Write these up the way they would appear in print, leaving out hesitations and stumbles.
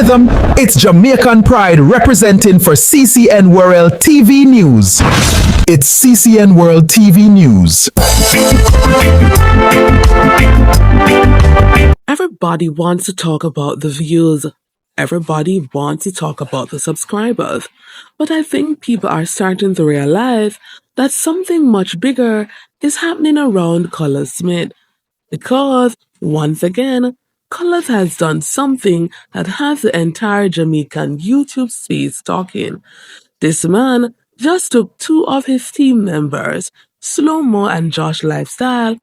rhythm, it's Jamaican pride representing for CCN World TV News. It's CCN World TV News. Everybody wants to talk about the views. Everybody wants to talk about the subscribers. But I think people are starting to realize that something much bigger is happening around Colaz Smith. Because, once again, Colaz has done something that has the entire Jamaican YouTube space talking. This man just took two of his team members, Slowmo and Josh Lifestyle,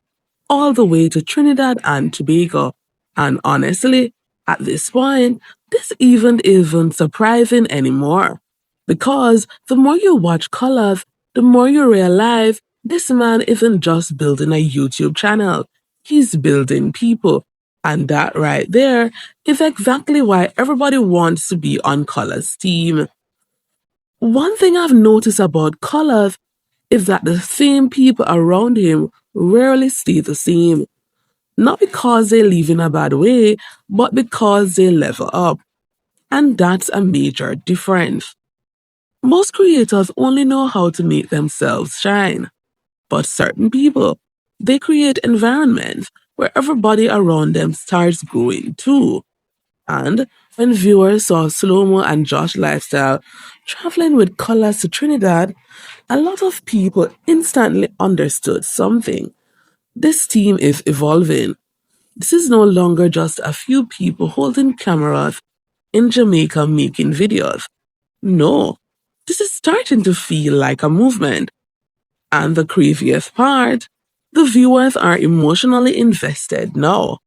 all the way to Trinidad and Tobago. And honestly, at this point, this isn't surprising anymore. Because the more you watch Colaz, the more you realize this man isn't just building a YouTube channel. He's building people. And that right there is exactly why everybody wants to be on Colaz's team. One thing I've noticed about Colaz is that the same people around him rarely stay the same. Not because they live in a bad way, but because they level up. And that's a major difference. Most creators only know how to make themselves shine. But certain people, they create environments where everybody around them starts growing too. And when viewers saw Slowmo and Josh Lifestyle traveling with Colaz to Trinidad, a lot of people instantly understood something. This team is evolving. This is no longer just a few people holding cameras in Jamaica making videos. No, this is starting to feel like a movement. And the craziest part, the viewers are emotionally invested now.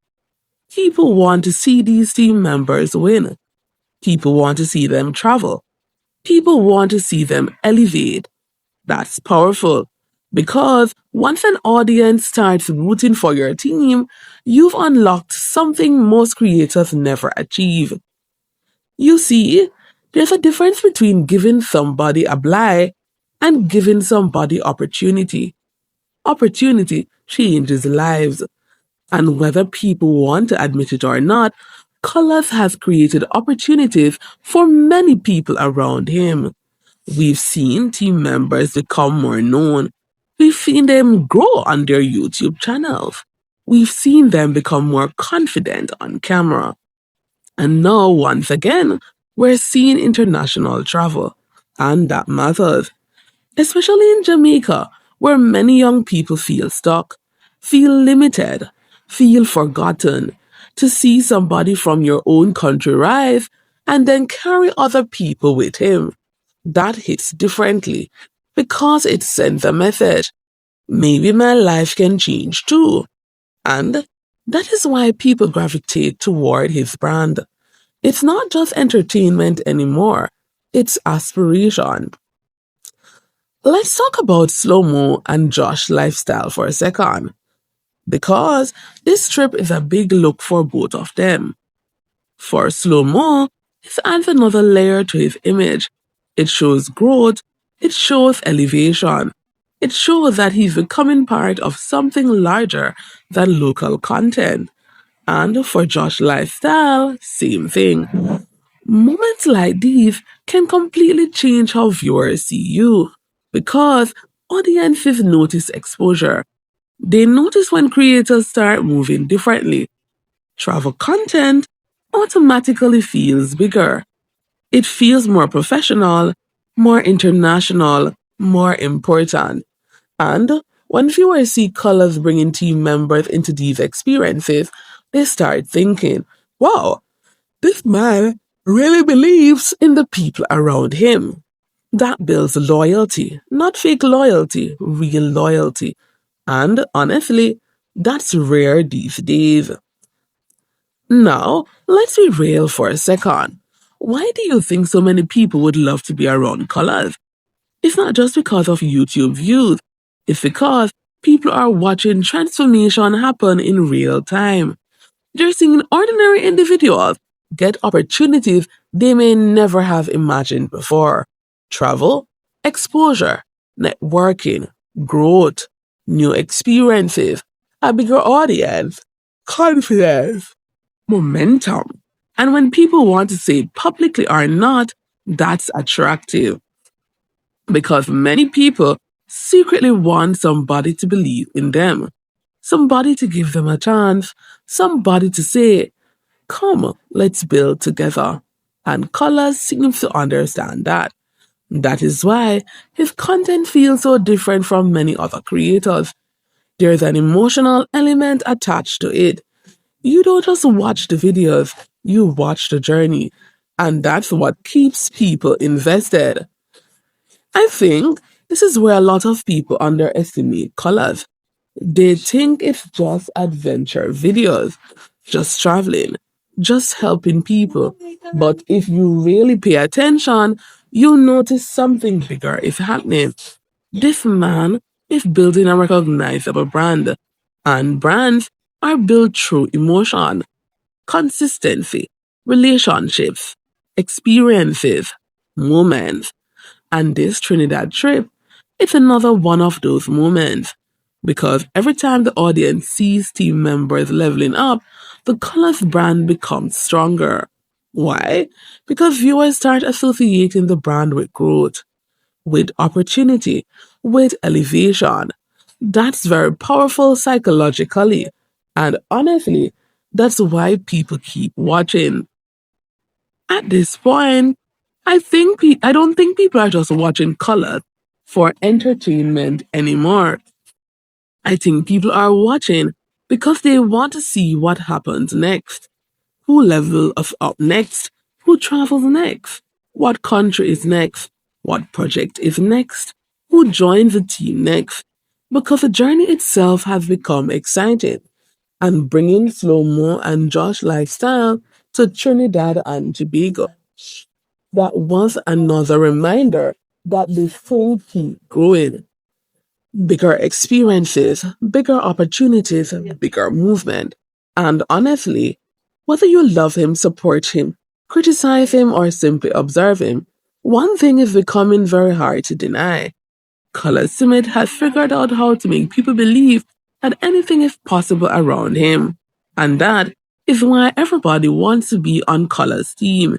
People want to see these team members win. People want to see them travel. People want to see them elevate. That's powerful. Because once an audience starts rooting for your team, you've unlocked something most creators never achieve. You see, there's a difference between giving somebody a blight and giving somebody opportunity. Opportunity changes lives. And whether people want to admit it or not, Colaz has created opportunities for many people around him. We've seen team members become more known. We've seen them grow on their YouTube channels. We've seen them become more confident on camera. And now, once again, we're seeing international travel. And that matters. Especially in Jamaica, where many young people feel stuck, feel limited, feel forgotten. To see somebody from your own country rise and then carry other people with him, that hits differently because it sends a message. Maybe my life can change too. And that is why people gravitate toward his brand. It's not just entertainment anymore, it's aspiration. Let's talk about Slowmo and Josh Lifestyle for a second. Because this trip is a big look for both of them. For Slowmo, it adds another layer to his image. It shows growth, it shows elevation. It shows that he's becoming part of something larger than local content. And for Josh Lifestyle, same thing. Moments like these can completely change how viewers see you. Because audiences notice exposure. They notice when creators start moving differently. Travel content automatically feels bigger. It feels more professional, more international, more important. And when viewers see Colaz bringing team members into these experiences, they start thinking, wow, this man really believes in the people around him. That builds loyalty, not fake loyalty, real loyalty. And honestly, that's rare these days. Now, let's be real for a second. Why do you think so many people would love to be around Colaz? It's not just because of YouTube views. It's because people are watching transformation happen in real time. They're seeing ordinary individuals get opportunities they may never have imagined before. Travel, exposure, networking, growth, new experiences, a bigger audience, confidence, momentum. And when people want to say it publicly or not, that's attractive because many people secretly want somebody to believe in them, somebody to give them a chance, somebody to say, come, let's build together. And Colaz seems to understand that. That is why his content feels so different from many other creators. There's an emotional element attached to it. You don't just watch the videos, you watch the journey. And that's what keeps people invested. I think this is where a lot of people underestimate Colaz. They think it's just adventure videos, just traveling, just helping people. But if you really pay attention, you'll notice something bigger is happening. This man is building a recognizable brand, and brands are built through emotion, consistency, relationships, experiences, moments. And this Trinidad trip, it's another one of those moments. Because every time the audience sees team members leveling up, the Colors brand becomes stronger. Why? Because viewers start associating the brand with growth, with opportunity, with elevation. That's very powerful psychologically. And honestly, that's why people keep watching. At this point, I don't think people are just watching color for entertainment anymore. I think people are watching because they want to see what happens next. Who levels up next? Who travels next? What country is next? What project is next? Who joins the team next? Because the journey itself has become exciting and bringing Slowmo and Josh lifestyle to Trinidad and Tobago. That was another reminder that this thing keep growing. Bigger experiences, bigger opportunities, bigger movement. And honestly, whether you love him, support him, criticize him, or simply observe him, one thing is becoming very hard to deny. Color Summit has figured out how to make people believe that anything is possible around him. And that is why everybody wants to be on Color's team.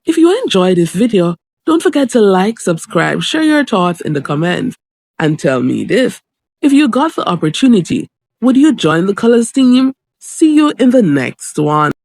If you enjoyed this video, don't forget to like, subscribe, share your thoughts in the comments, and tell me this. If you got the opportunity, would you join the Colors team? See you in the next one.